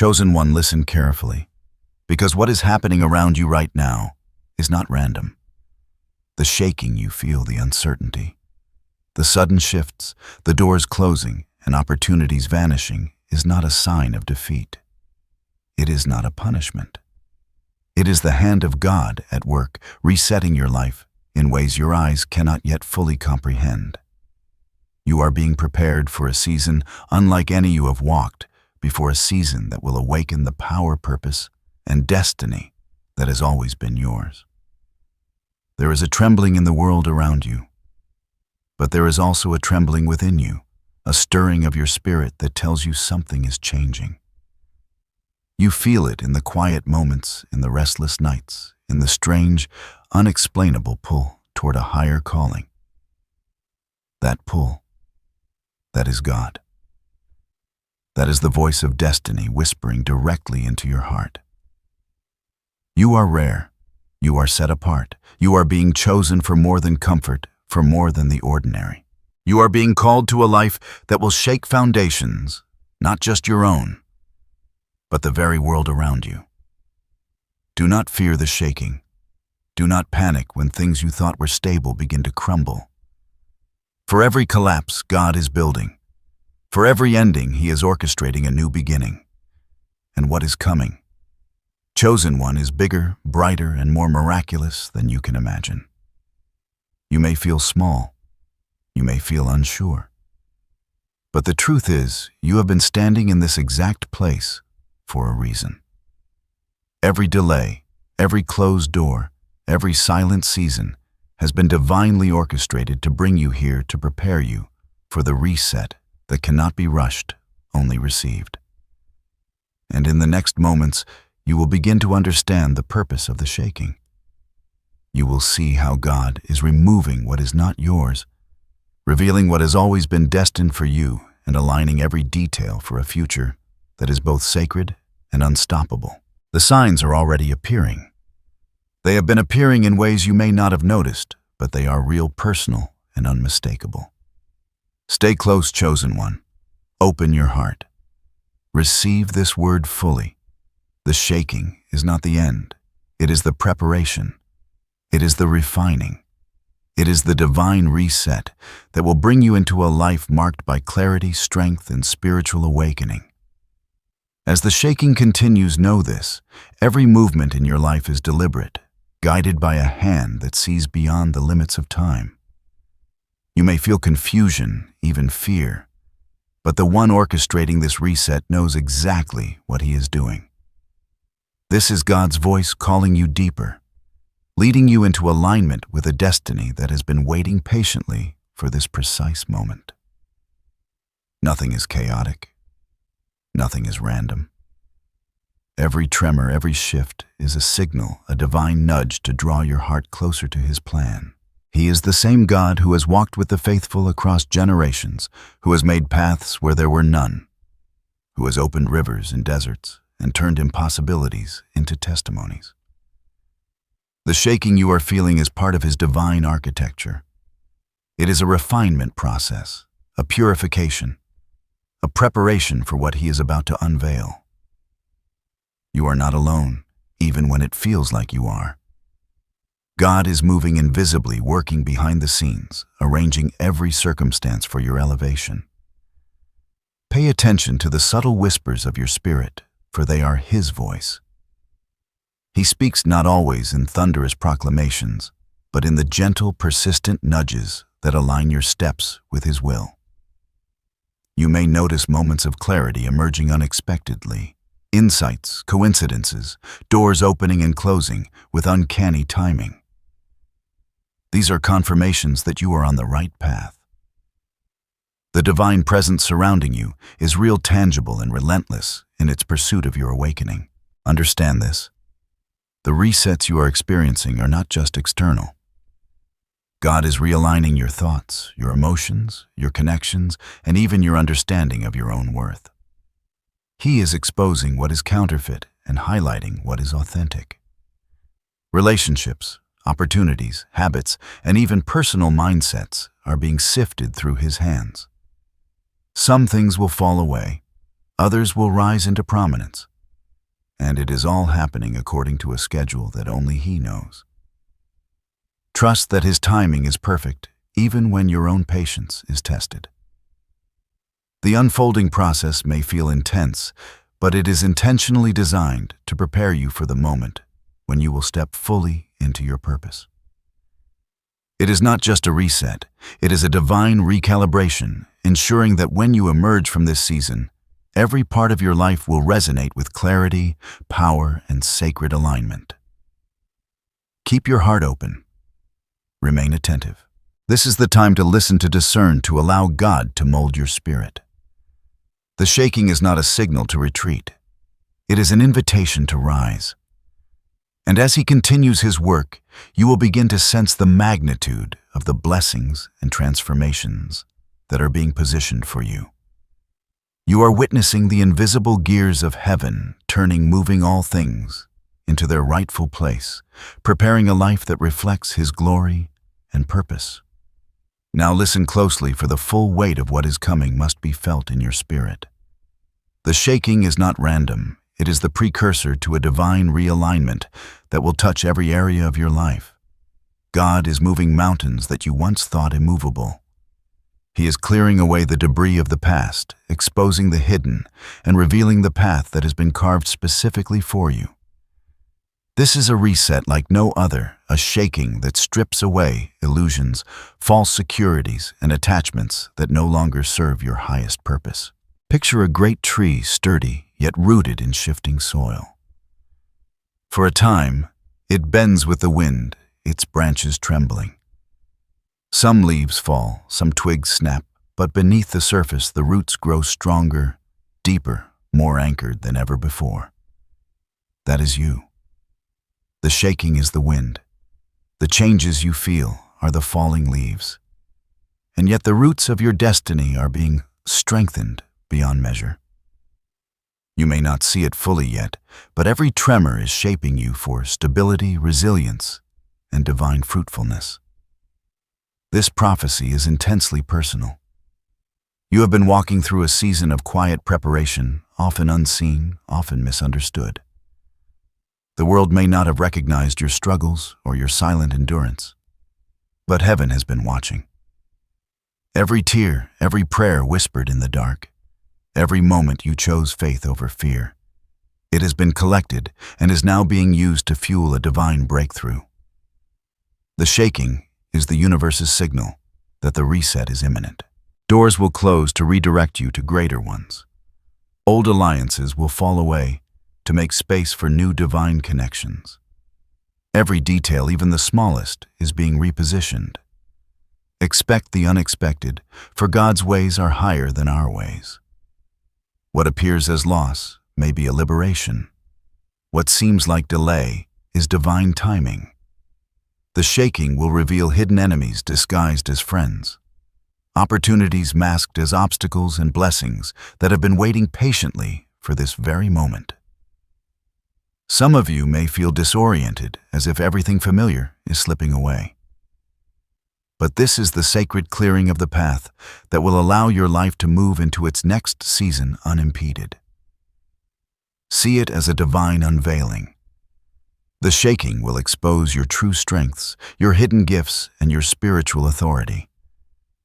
Chosen one, listen carefully, because what is happening around you right now is not random. The shaking you feel, the uncertainty, the sudden shifts, the doors closing and opportunities vanishing is not a sign of defeat. It is not a punishment. It is the hand of God at work, resetting your life in ways your eyes cannot yet fully comprehend. You are being prepared for a season unlike any you have walked, before a season that will awaken the power, purpose, and destiny that has always been yours. There is a trembling in the world around you, but there is also a trembling within you, a stirring of your spirit that tells you something is changing. You feel it in the quiet moments, in the restless nights, in the strange, unexplainable pull toward a higher calling. That pull, that is God. That is the voice of destiny whispering directly into your heart. You are rare. You are set apart. You are being chosen for more than comfort, for more than the ordinary. You are being called to a life that will shake foundations, not just your own, but the very world around you. Do not fear the shaking. Do not panic when things you thought were stable begin to crumble. For every collapse, God is building. For every ending, He is orchestrating a new beginning. And what is coming? Chosen one is bigger, brighter, and more miraculous than you can imagine. You may feel small. You may feel unsure. But the truth is, you have been standing in this exact place for a reason. Every delay, every closed door, every silent season has been divinely orchestrated to bring you here to prepare you for the reset that cannot be rushed, only received. And in the next moments, you will begin to understand the purpose of the shaking. You will see how God is removing what is not yours, revealing what has always been destined for you, and aligning every detail for a future that is both sacred and unstoppable. The signs are already appearing. They have been appearing in ways you may not have noticed, but they are real, personal, and unmistakable. Stay close, chosen one. Open your heart. Receive this word fully. The shaking is not the end. It is the preparation. It is the refining. It is the divine reset that will bring you into a life marked by clarity, strength, and spiritual awakening. As the shaking continues, know this: every movement in your life is deliberate, guided by a hand that sees beyond the limits of time. You may feel confusion, even fear, but the one orchestrating this reset knows exactly what He is doing. This is God's voice calling you deeper, leading you into alignment with a destiny that has been waiting patiently for this precise moment. Nothing is chaotic. Nothing is random. Every tremor, every shift is a signal, a divine nudge to draw your heart closer to His plan. He is the same God who has walked with the faithful across generations, who has made paths where there were none, who has opened rivers in deserts and turned impossibilities into testimonies. The shaking you are feeling is part of His divine architecture. It is a refinement process, a purification, a preparation for what He is about to unveil. You are not alone, even when it feels like you are. God is moving invisibly, working behind the scenes, arranging every circumstance for your elevation. Pay attention to the subtle whispers of your spirit, for they are His voice. He speaks not always in thunderous proclamations, but in the gentle, persistent nudges that align your steps with His will. You may notice moments of clarity emerging unexpectedly, insights, coincidences, doors opening and closing with uncanny timing. These are confirmations that you are on the right path. The divine presence surrounding you is real, tangible, and relentless in its pursuit of your awakening. Understand this. The resets you are experiencing are not just external. God is realigning your thoughts, your emotions, your connections, and even your understanding of your own worth. He is exposing what is counterfeit and highlighting what is authentic. Relationships, opportunities, habits, and even personal mindsets are being sifted through His hands. Some things will fall away, others will rise into prominence, and it is all happening according to a schedule that only He knows. Trust that His timing is perfect, even when your own patience is tested. The unfolding process may feel intense, but it is intentionally designed to prepare you for the moment when you will step fully into your purpose. It is not just a reset, it is a divine recalibration, ensuring that when you emerge from this season, every part of your life will resonate with clarity, power, and sacred alignment. Keep your heart open. Remain attentive. This is the time to listen, to discern, to allow God to mold your spirit. The shaking is not a signal to retreat. It is an invitation to rise. And as He continues His work, you will begin to sense the magnitude of the blessings and transformations that are being positioned for you. You are witnessing the invisible gears of heaven turning, moving all things into their rightful place, preparing a life that reflects His glory and purpose. Now listen closely, for the full weight of what is coming must be felt in your spirit. The shaking is not random. It is the precursor to a divine realignment that will touch every area of your life. God is moving mountains that you once thought immovable. He is clearing away the debris of the past, exposing the hidden, and revealing the path that has been carved specifically for you. This is a reset like no other, a shaking that strips away illusions, false securities, and attachments that no longer serve your highest purpose. Picture a great tree, sturdy, yet rooted in shifting soil. For a time, it bends with the wind, its branches trembling. Some leaves fall, some twigs snap, but beneath the surface the roots grow stronger, deeper, more anchored than ever before. That is you. The shaking is the wind. The changes you feel are the falling leaves. And yet the roots of your destiny are being strengthened beyond measure. You may not see it fully yet, but every tremor is shaping you for stability, resilience, and divine fruitfulness. This prophecy is intensely personal. You have been walking through a season of quiet preparation, often unseen, often misunderstood. The world may not have recognized your struggles or your silent endurance, but heaven has been watching. Every tear, every prayer whispered in the dark, every moment you chose faith over fear. It has been collected and is now being used to fuel a divine breakthrough. The shaking is the universe's signal that the reset is imminent. Doors will close to redirect you to greater ones. Old alliances will fall away to make space for new divine connections. Every detail, even the smallest, is being repositioned. Expect the unexpected, for God's ways are higher than our ways. What appears as loss may be a liberation. What seems like delay is divine timing. The shaking will reveal hidden enemies disguised as friends, opportunities masked as obstacles, and blessings that have been waiting patiently for this very moment. Some of you may feel disoriented, as if everything familiar is slipping away. But this is the sacred clearing of the path that will allow your life to move into its next season unimpeded. See it as a divine unveiling. The shaking will expose your true strengths, your hidden gifts, and your spiritual authority.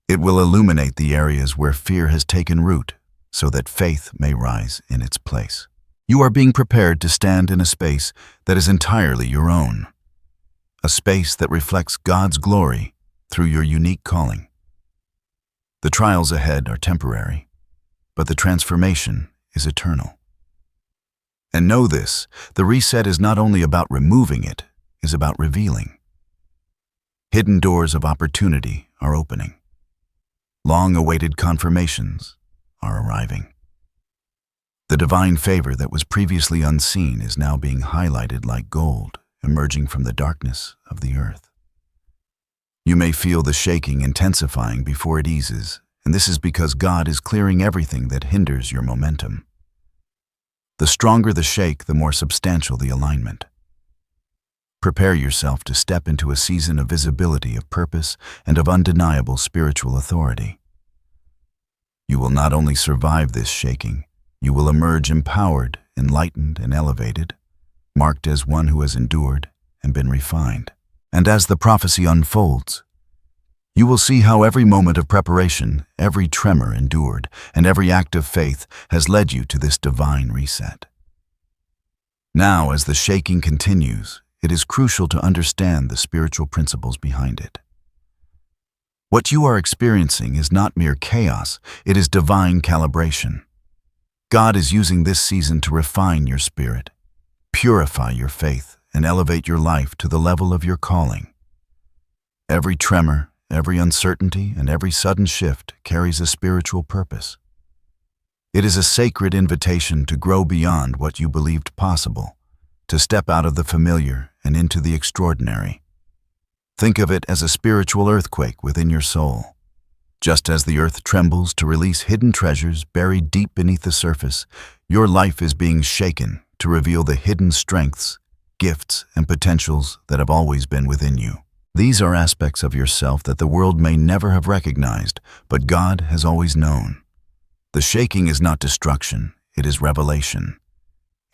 It will illuminate the areas where fear has taken root, so that faith may rise in its place. You are being prepared to stand in a space that is entirely your own, a space that reflects God's glory through your unique calling. The trials ahead are temporary, but the transformation is eternal. And know this, the reset is not only about removing, it is about revealing. Hidden doors of opportunity are opening. Long-awaited confirmations are arriving. The divine favor that was previously unseen is now being highlighted like gold, emerging from the darkness of the earth. You may feel the shaking intensifying before it eases, and this is because God is clearing everything that hinders your momentum. The stronger the shake, the more substantial the alignment. Prepare yourself to step into a season of visibility, of purpose, and of undeniable spiritual authority. You will not only survive this shaking, you will emerge empowered, enlightened and elevated, marked as one who has endured and been refined. And as the prophecy unfolds, you will see how every moment of preparation, every tremor endured, and every act of faith has led you to this divine reset. Now, as the shaking continues, it is crucial to understand the spiritual principles behind it. What you are experiencing is not mere chaos, it is divine calibration. God is using this season to refine your spirit, purify your faith, and elevate your life to the level of your calling. Every tremor, every uncertainty, and every sudden shift carries a spiritual purpose. It is a sacred invitation to grow beyond what you believed possible, to step out of the familiar and into the extraordinary. Think of it as a spiritual earthquake within your soul. Just as the earth trembles to release hidden treasures buried deep beneath the surface, your life is being shaken to reveal the hidden strengths, gifts, and potentials that have always been within you. These are aspects of yourself that the world may never have recognized, but God has always known. The shaking is not destruction, it is revelation.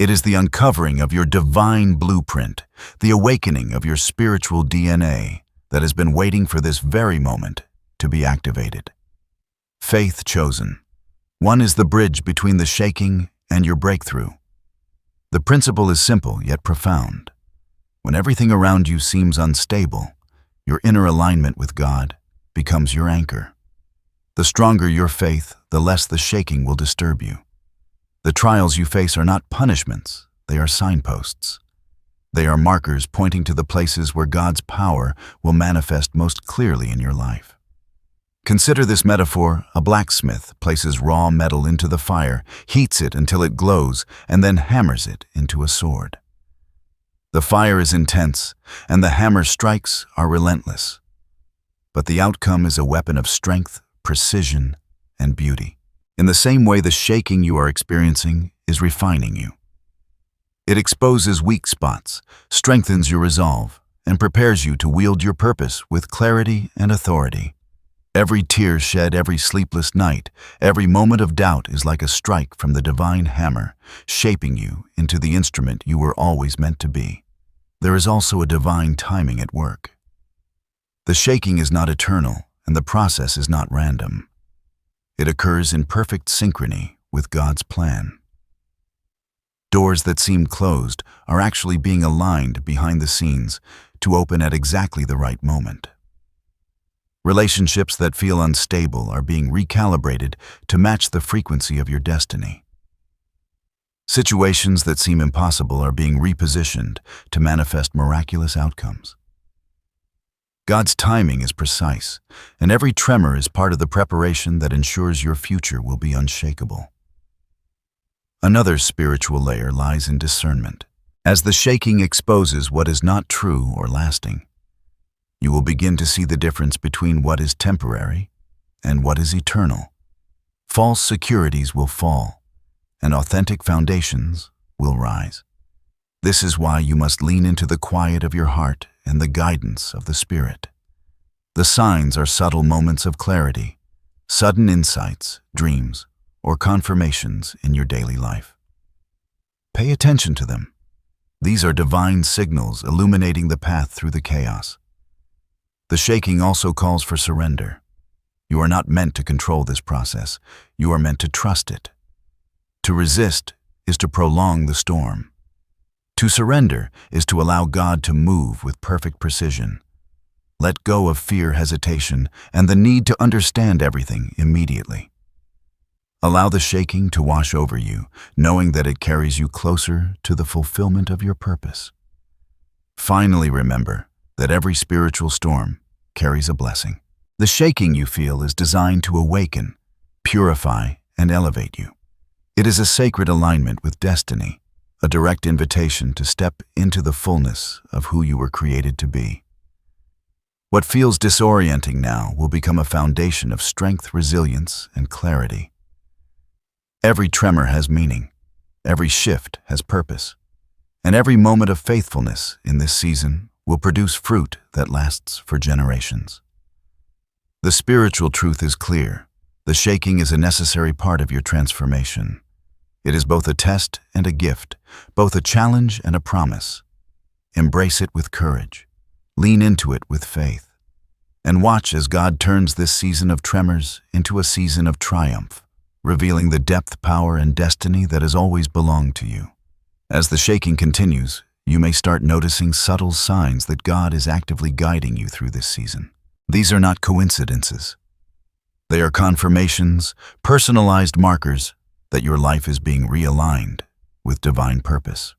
It is the uncovering of your divine blueprint, the awakening of your spiritual DNA that has been waiting for this very moment to be activated. Faith chosen. One is the bridge between the shaking and your breakthrough. The principle is simple yet profound. When everything around you seems unstable, your inner alignment with God becomes your anchor. The stronger your faith, the less the shaking will disturb you. The trials you face are not punishments, they are signposts. They are markers pointing to the places where God's power will manifest most clearly in your life. Consider this metaphor: a blacksmith places raw metal into the fire, heats it until it glows, and then hammers it into a sword. The fire is intense, and the hammer strikes are relentless. But the outcome is a weapon of strength, precision, and beauty. In the same way, the shaking you are experiencing is refining you. It exposes weak spots, strengthens your resolve, and prepares you to wield your purpose with clarity and authority. Every tear shed, every sleepless night, every moment of doubt is like a strike from the divine hammer, shaping you into the instrument you were always meant to be. There is also a divine timing at work. The shaking is not eternal, and the process is not random. It occurs in perfect synchrony with God's plan. Doors that seem closed are actually being aligned behind the scenes to open at exactly the right moment. Relationships that feel unstable are being recalibrated to match the frequency of your destiny. Situations that seem impossible are being repositioned to manifest miraculous outcomes. God's timing is precise, and every tremor is part of the preparation that ensures your future will be unshakable. Another spiritual layer lies in discernment. As the shaking exposes what is not true or lasting, you will begin to see the difference between what is temporary and what is eternal. False securities will fall, and authentic foundations will rise. This is why you must lean into the quiet of your heart and the guidance of the Spirit. The signs are subtle moments of clarity, sudden insights, dreams, or confirmations in your daily life. Pay attention to them. These are divine signals illuminating the path through the chaos. The shaking also calls for surrender. You are not meant to control this process. You are meant to trust it. To resist is to prolong the storm. To surrender is to allow God to move with perfect precision. Let go of fear, hesitation, and the need to understand everything immediately. Allow the shaking to wash over you, knowing that it carries you closer to the fulfillment of your purpose. Finally, remember that every spiritual storm carries a blessing. The shaking you feel is designed to awaken, purify, and elevate you. It is a sacred alignment with destiny, a direct invitation to step into the fullness of who you were created to be. What feels disorienting now will become a foundation of strength, resilience, and clarity. Every tremor has meaning, every shift has purpose, and every moment of faithfulness in this season will produce fruit that lasts for generations. The spiritual truth is clear. The shaking is a necessary part of your transformation. It is both a test and a gift, both a challenge and a promise. Embrace it with courage. Lean into it with faith. And watch as God turns this season of tremors into a season of triumph, revealing the depth, power, and destiny that has always belonged to you. As the shaking continues, you may start noticing subtle signs that God is actively guiding you through this season. These are not coincidences. They are confirmations, personalized markers that your life is being realigned with divine purpose.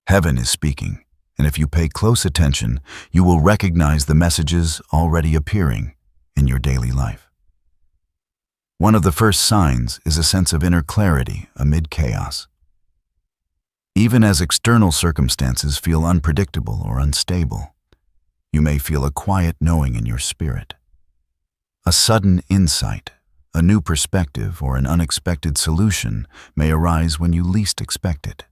Heaven is speaking, and if you pay close attention, you will recognize the messages already appearing in your daily life. One of the first signs is a sense of inner clarity amid chaos. Even as external circumstances feel unpredictable or unstable, you may feel a quiet knowing in your spirit. A sudden insight, a new perspective, or an unexpected solution may arise when you least expect it.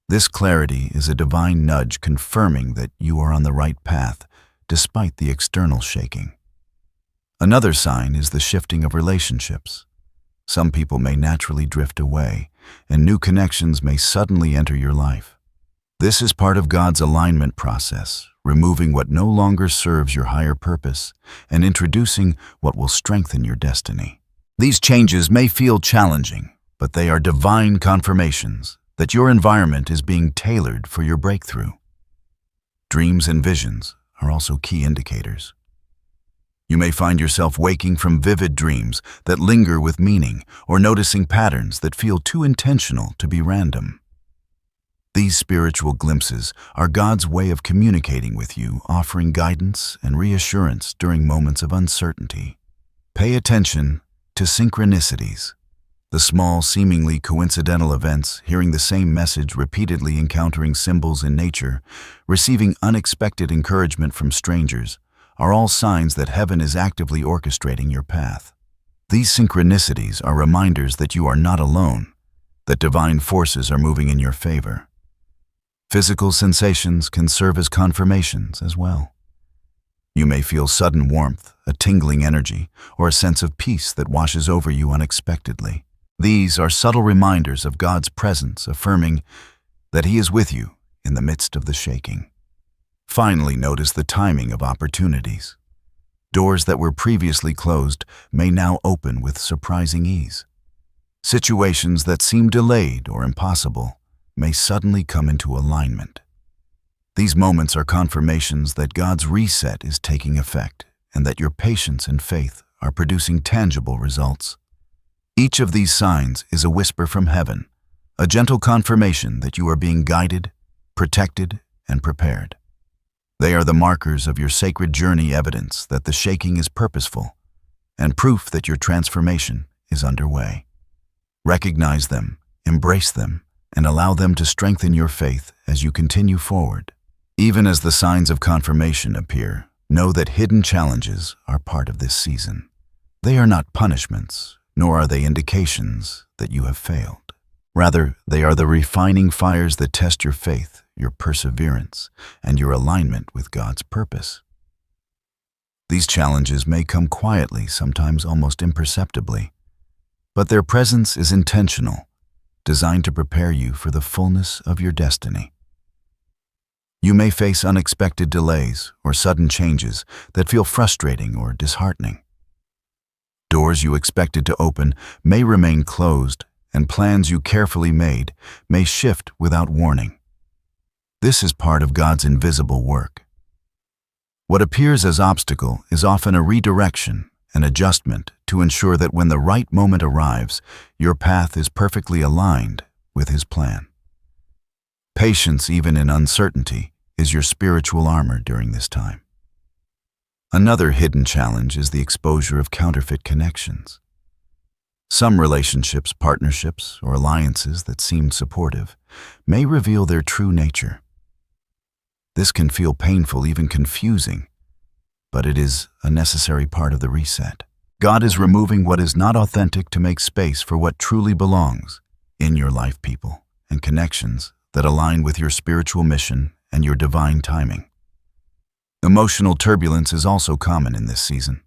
This clarity is a divine nudge confirming that you are on the right path, despite the external shaking. Another sign is the shifting of relationships. Some people may naturally drift away, and new connections may suddenly enter your life. This is part of God's alignment process, removing what no longer serves your higher purpose and introducing what will strengthen your destiny. These changes may feel challenging, but they are divine confirmations that your environment is being tailored for your breakthrough. Dreams and visions are also key indicators. You may find yourself waking from vivid dreams that linger with meaning or noticing patterns that feel too intentional to be random. These spiritual glimpses are God's way of communicating with you, offering guidance and reassurance during moments of uncertainty. Pay attention to synchronicities, the small, seemingly coincidental events, hearing the same message repeatedly, encountering symbols in nature, receiving unexpected encouragement from strangers, are all signs that heaven is actively orchestrating your path. These synchronicities are reminders that you are not alone, that divine forces are moving in your favor. Physical sensations can serve as confirmations as well. You may feel sudden warmth, a tingling energy, or a sense of peace that washes over you unexpectedly. These are subtle reminders of God's presence, affirming that He is with you in the midst of the shaking. Finally, notice the timing of opportunities. Doors that were previously closed may now open with surprising ease. Situations that seemed delayed or impossible may suddenly come into alignment. These moments are confirmations that God's reset is taking effect and that your patience and faith are producing tangible results. Each of these signs is a whisper from heaven, a gentle confirmation that you are being guided, protected, and prepared. They are the markers of your sacred journey, evidence that the shaking is purposeful, and proof that your transformation is underway. Recognize them, embrace them, and allow them to strengthen your faith as you continue forward. Even as the signs of confirmation appear, know that hidden challenges are part of this season. They are not punishments, nor are they indications that you have failed. Rather, they are the refining fires that test your faith, your perseverance, and your alignment with God's purpose. These challenges may come quietly, sometimes almost imperceptibly, but their presence is intentional, designed to prepare you for the fullness of your destiny. You may face unexpected delays or sudden changes that feel frustrating or disheartening. Doors you expected to open may remain closed, and plans you carefully made may shift without warning. This is part of God's invisible work. What appears as obstacle is often a redirection, an adjustment to ensure that when the right moment arrives, your path is perfectly aligned with His plan. Patience, even in uncertainty, is your spiritual armor during this time. Another hidden challenge is the exposure of counterfeit connections. Some relationships, partnerships, or alliances that seemed supportive may reveal their true nature. This can feel painful, even confusing, but it is a necessary part of the reset. God is removing what is not authentic to make space for what truly belongs in your life, people and connections that align with your spiritual mission and your divine timing. Emotional turbulence is also common in this season.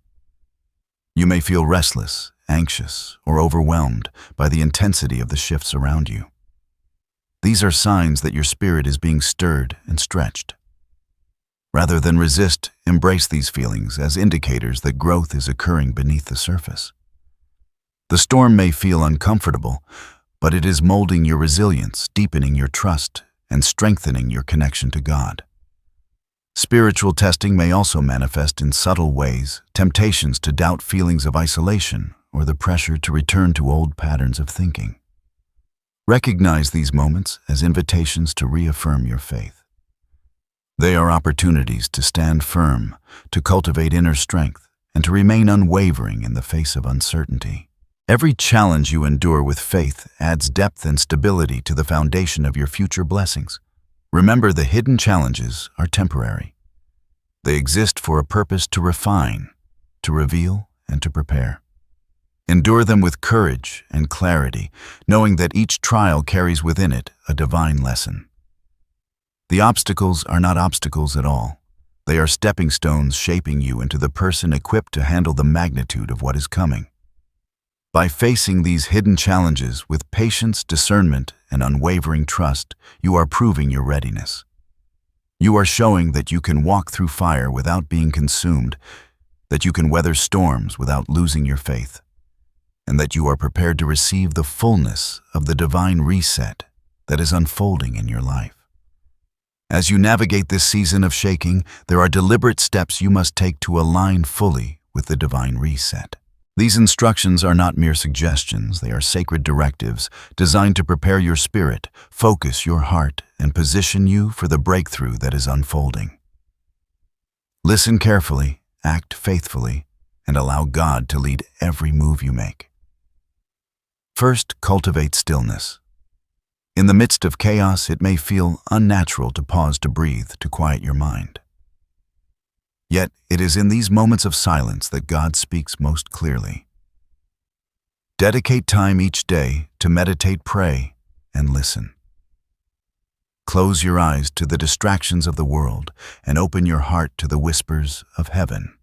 You may feel restless, anxious, or overwhelmed by the intensity of the shifts around you. These are signs that your spirit is being stirred and stretched. Rather than resist, embrace these feelings as indicators that growth is occurring beneath the surface. The storm may feel uncomfortable, but it is molding your resilience, deepening your trust, and strengthening your connection to God. Spiritual testing may also manifest in subtle ways, temptations to doubt, feelings of isolation, or the pressure to return to old patterns of thinking. Recognize these moments as invitations to reaffirm your faith. They are opportunities to stand firm, to cultivate inner strength, and to remain unwavering in the face of uncertainty. Every challenge you endure with faith adds depth and stability to the foundation of your future blessings. Remember, the hidden challenges are temporary. They exist for a purpose to refine, to reveal, and to prepare. Endure them with courage and clarity, knowing that each trial carries within it a divine lesson. The obstacles are not obstacles at all. They are stepping stones shaping you into the person equipped to handle the magnitude of what is coming. By facing these hidden challenges with patience, discernment, and unwavering trust, you are proving your readiness. You are showing that you can walk through fire without being consumed, that you can weather storms without losing your faith, and that you are prepared to receive the fullness of the divine reset that is unfolding in your life. As you navigate this season of shaking, there are deliberate steps you must take to align fully with the divine reset. These instructions are not mere suggestions, they are sacred directives designed to prepare your spirit, focus your heart, and position you for the breakthrough that is unfolding. Listen carefully, act faithfully, and allow God to lead every move you make. First, cultivate stillness. In the midst of chaos, it may feel unnatural to pause to breathe, to quiet your mind. Yet, it is in these moments of silence that God speaks most clearly. Dedicate time each day to meditate, pray, and listen. Close your eyes to the distractions of the world and open your heart to the whispers of heaven.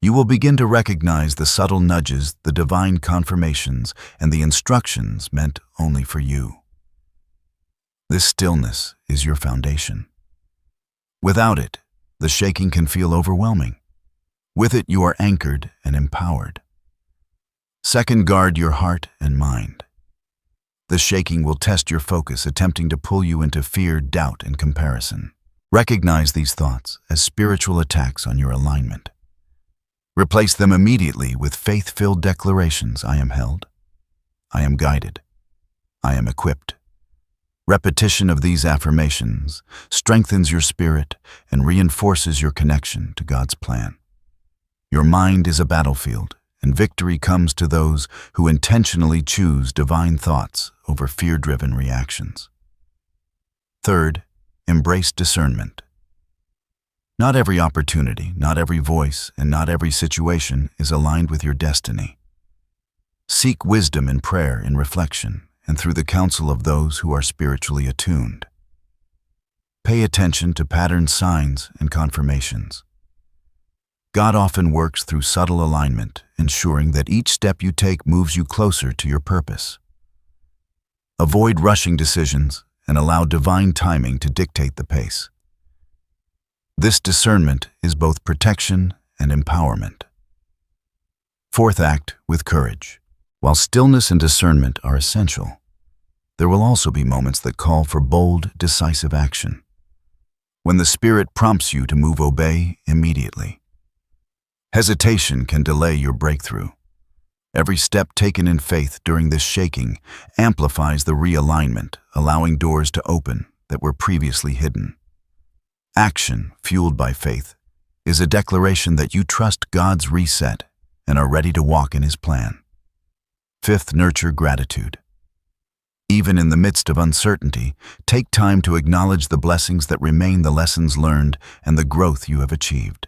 You will begin to recognize the subtle nudges, the divine confirmations, and the instructions meant only for you. This stillness is your foundation. Without it, the shaking can feel overwhelming. With it, you are anchored and empowered. Second, guard your heart and mind. The shaking will test your focus, attempting to pull you into fear, doubt, and comparison. Recognize these thoughts as spiritual attacks on your alignment. Replace them immediately with faith-filled declarations. I am held. I am guided. I am equipped. Repetition of these affirmations strengthens your spirit and reinforces your connection to God's plan. Your mind is a battlefield, and victory comes to those who intentionally choose divine thoughts over fear-driven reactions. Third, embrace discernment. Not every opportunity, not every voice, and not every situation is aligned with your destiny. Seek wisdom in prayer, in reflection, and through the counsel of those who are spiritually attuned. Pay attention to pattern signs and confirmations. God often works through subtle alignment, ensuring that each step you take moves you closer to your purpose. Avoid rushing decisions and allow divine timing to dictate the pace. This discernment is both protection and empowerment. Fourth, act with courage. While stillness and discernment are essential, there will also be moments that call for bold, decisive action. When the Spirit prompts you to move, obey immediately. Hesitation can delay your breakthrough. Every step taken in faith during this shaking amplifies the realignment, allowing doors to open that were previously hidden. Action, fueled by faith, is a declaration that you trust God's reset and are ready to walk in His plan. Fifth, nurture gratitude. Even in the midst of uncertainty, take time to acknowledge the blessings that remain, the lessons learned, and the growth you have achieved.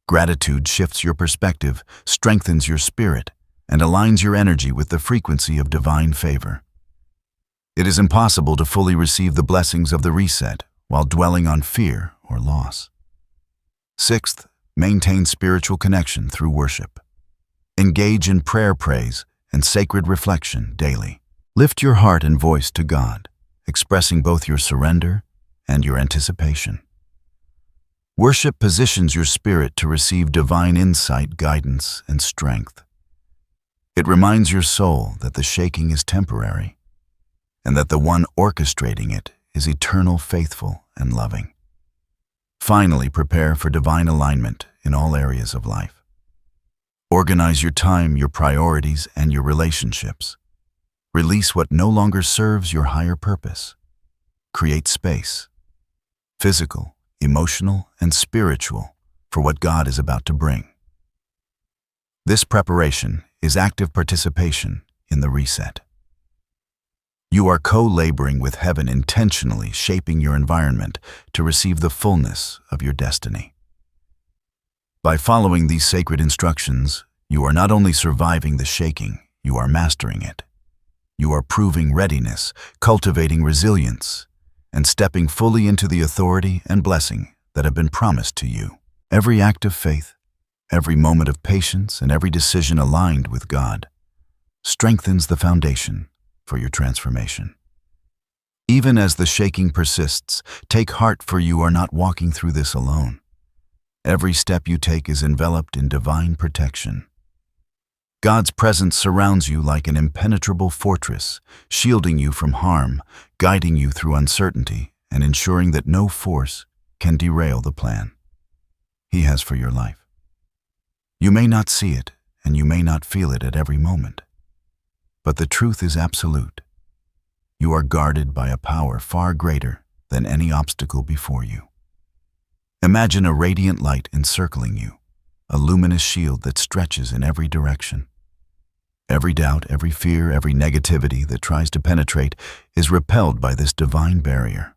Gratitude shifts your perspective, strengthens your spirit, and aligns your energy with the frequency of divine favor. It is impossible to fully receive the blessings of the reset while dwelling on fear or loss. Sixth, maintain spiritual connection through worship. Engage in prayer, praise, and sacred reflection daily. Lift your heart and voice to God, expressing both your surrender and your anticipation. Worship positions your spirit to receive divine insight, guidance, and strength. It reminds your soul that the shaking is temporary, and that the one orchestrating it is eternal, faithful, and loving. Finally, prepare for divine alignment in all areas of life. Organize your time, your priorities, and your relationships. Release what no longer serves your higher purpose. Create space, physical, emotional, and spiritual, for what God is about to bring. This preparation is active participation in the reset. You are co-laboring with heaven, intentionally shaping your environment to receive the fullness of your destiny. By following these sacred instructions, you are not only surviving the shaking, you are mastering it. You are proving readiness, cultivating resilience, and stepping fully into the authority and blessing that have been promised to you. Every act of faith, every moment of patience, and every decision aligned with God strengthens the foundation for your transformation. Even as the shaking persists, take heart, for you are not walking through this alone. Every step you take is enveloped in divine protection. God's presence surrounds you like an impenetrable fortress, shielding you from harm, guiding you through uncertainty, and ensuring that no force can derail the plan He has for your life. You may not see it, and you may not feel it at every moment, but the truth is absolute. You are guarded by a power far greater than any obstacle before you. Imagine a radiant light encircling you, a luminous shield that stretches in every direction. Every doubt, every fear, every negativity that tries to penetrate is repelled by this divine barrier.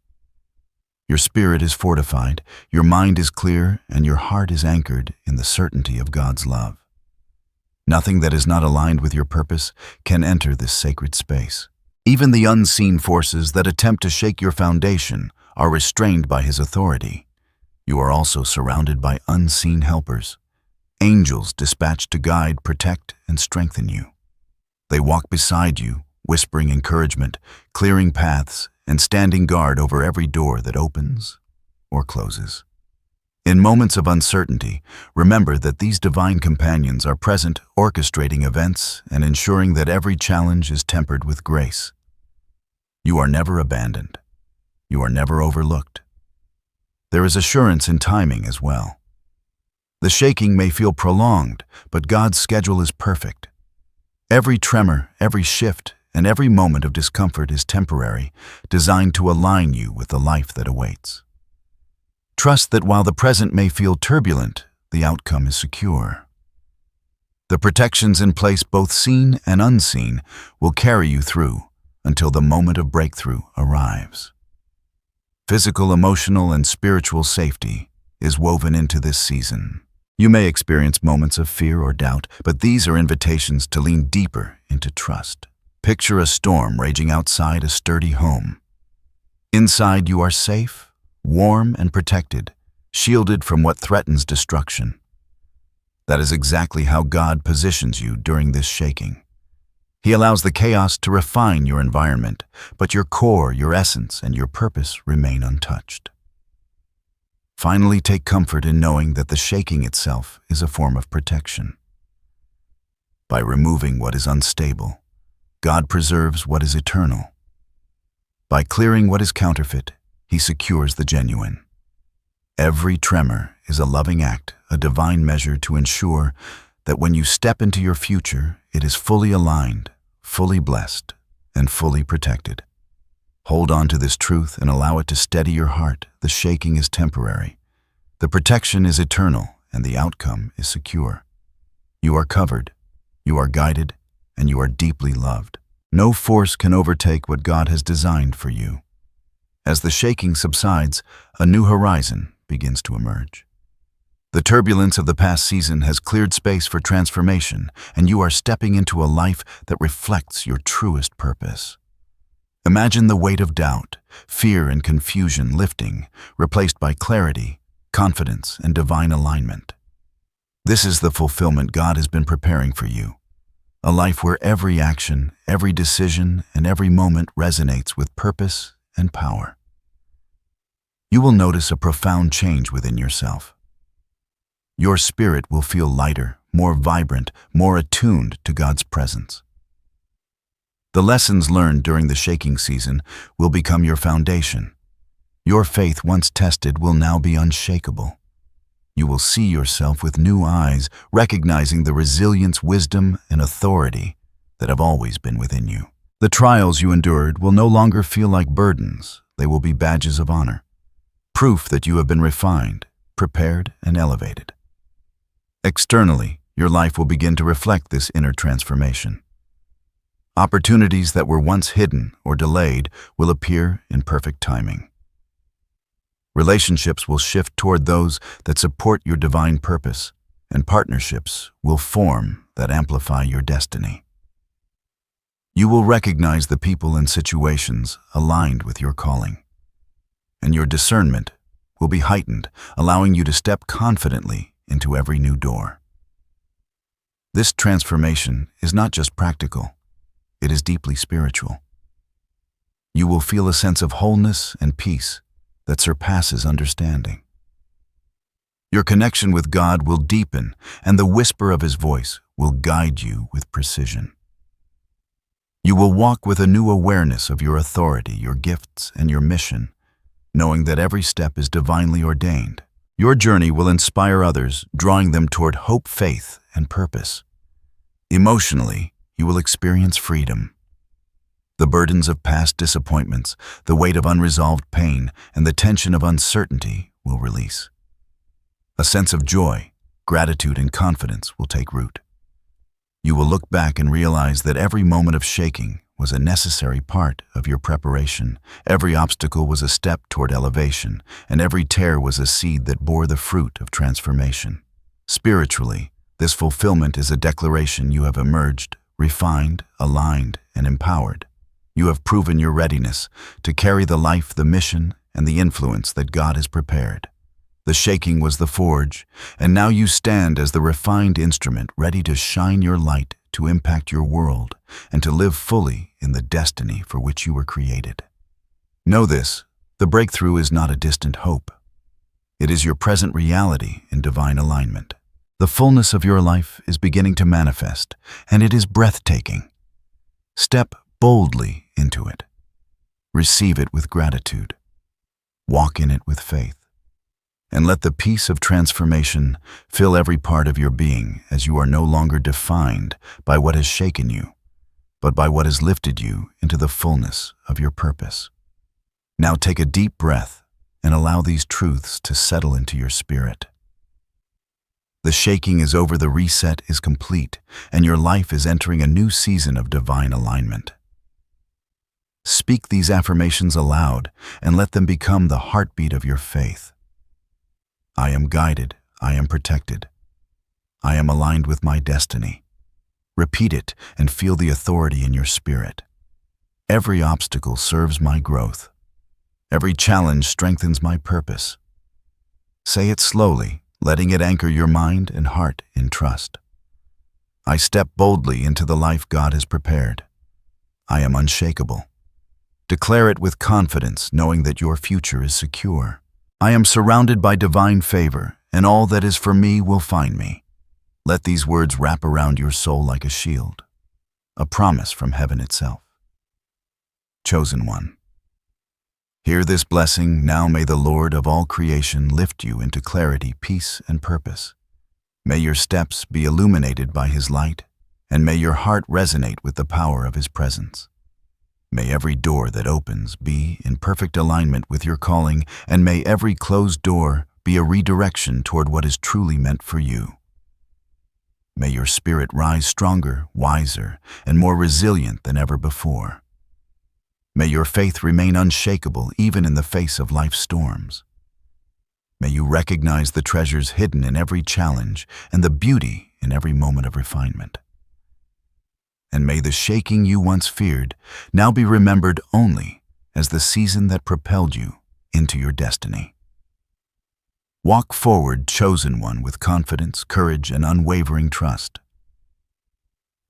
Your spirit is fortified, your mind is clear, and your heart is anchored in the certainty of God's love. Nothing that is not aligned with your purpose can enter this sacred space. Even the unseen forces that attempt to shake your foundation are restrained by His authority. You are also surrounded by unseen helpers, angels dispatched to guide, protect, and strengthen you. They walk beside you, whispering encouragement, clearing paths, and standing guard over every door that opens or closes. In moments of uncertainty, remember that these divine companions are present, orchestrating events and ensuring that every challenge is tempered with grace. You are never abandoned. You are never overlooked. There is assurance in timing as well. The shaking may feel prolonged, but God's schedule is perfect. Every tremor, every shift, and every moment of discomfort is temporary, designed to align you with the life that awaits. Trust that while the present may feel turbulent, the outcome is secure. The protections in place, both seen and unseen, will carry you through until the moment of breakthrough arrives. Physical, emotional, and spiritual safety is woven into this season. You may experience moments of fear or doubt, but these are invitations to lean deeper into trust. Picture a storm raging outside a sturdy home. Inside, you are safe, warm, and protected, shielded from what threatens destruction. That is exactly how God positions you during this shaking. He allows the chaos to refine your environment, but your core, your essence, and your purpose remain untouched. Finally, take comfort in knowing that the shaking itself is a form of protection. By removing what is unstable, God preserves what is eternal. By clearing what is counterfeit, He secures the genuine. Every tremor is a loving act, a divine measure to ensure that when you step into your future, it is fully aligned, fully blessed, and fully protected. Hold on to this truth and allow it to steady your heart. The shaking is temporary. The protection is eternal, and the outcome is secure. You are covered, you are guided, and you are deeply loved. No force can overtake what God has designed for you. As the shaking subsides, a new horizon begins to emerge. The turbulence of the past season has cleared space for transformation, and you are stepping into a life that reflects your truest purpose. Imagine the weight of doubt, fear, and confusion lifting, replaced by clarity, confidence, and divine alignment. This is the fulfillment God has been preparing for you. A life where every action, every decision, and every moment resonates with purpose and power. You will notice a profound change within yourself. Your spirit will feel lighter, more vibrant, more attuned to God's presence. The lessons learned during the shaking season will become your foundation. Your faith, once tested, will now be unshakable. You will see yourself with new eyes, recognizing the resilience, wisdom, and authority that have always been within you. The trials you endured will no longer feel like burdens. They will be badges of honor, proof that you have been refined, prepared, and elevated. Externally, your life will begin to reflect this inner transformation. Opportunities that were once hidden or delayed will appear in perfect timing. Relationships will shift toward those that support your divine purpose, and partnerships will form that amplify your destiny. You will recognize the people and situations aligned with your calling, and your discernment will be heightened, allowing you to step confidently into every new door. This transformation is not just practical, it is deeply spiritual. You will feel a sense of wholeness and peace that surpasses understanding. Your connection with God will deepen, and the whisper of His voice will guide you with precision. You will walk with a new awareness of your authority, your gifts, and your mission, knowing that every step is divinely ordained. Your journey will inspire others, drawing them toward hope, faith, and purpose. Emotionally, you will experience freedom. The burdens of past disappointments, the weight of unresolved pain, and the tension of uncertainty will release. A sense of joy, gratitude, and confidence will take root. You will look back and realize that every moment of shaking was a necessary part of your preparation. Every obstacle was a step toward elevation, and every tear was a seed that bore the fruit of transformation. Spiritually, this fulfillment is a declaration you have emerged, refined, aligned, and empowered. You have proven your readiness to carry the life, the mission, and the influence that God has prepared. The shaking was the forge, and now you stand as the refined instrument ready to shine your light, to impact your world, and to live fully in the destiny for which you were created. Know this, the breakthrough is not a distant hope. It is your present reality in divine alignment. The fullness of your life is beginning to manifest, and it is breathtaking. Step boldly into it. Receive it with gratitude. Walk in it with faith. And let the peace of transformation fill every part of your being as you are no longer defined by what has shaken you, but by what has lifted you into the fullness of your purpose. Now take a deep breath and allow these truths to settle into your spirit. The shaking is over, the reset is complete, and your life is entering a new season of divine alignment. Speak these affirmations aloud and let them become the heartbeat of your faith. I am guided, I am protected. I am aligned with my destiny. Repeat it and feel the authority in your spirit. Every obstacle serves my growth. Every challenge strengthens my purpose. Say it slowly, letting it anchor your mind and heart in trust. I step boldly into the life God has prepared. I am unshakable. Declare it with confidence, knowing that your future is secure. I am surrounded by divine favor, and all that is for me will find me. Let these words wrap around your soul like a shield, a promise from heaven itself. Chosen one. Hear this blessing. Now may the Lord of all creation lift you into clarity, peace, and purpose. May your steps be illuminated by His light, and may your heart resonate with the power of His presence. May every door that opens be in perfect alignment with your calling, and may every closed door be a redirection toward what is truly meant for you. May your spirit rise stronger, wiser, and more resilient than ever before. May your faith remain unshakable even in the face of life's storms. May you recognize the treasures hidden in every challenge and the beauty in every moment of refinement. And may the shaking you once feared now be remembered only as the season that propelled you into your destiny. Walk forward, chosen one, with confidence, courage, and unwavering trust.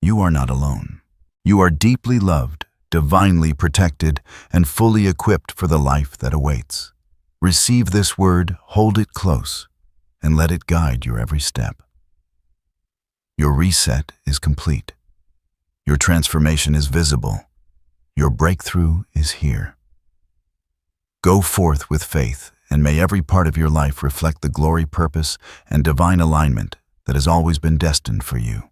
You are not alone. You are deeply loved, divinely protected, and fully equipped for the life that awaits. Receive this word, hold it close, and let it guide your every step. Your reset is complete. Your transformation is visible. Your breakthrough is here. Go forth with faith, and may every part of your life reflect the glory, purpose, and divine alignment that has always been destined for you.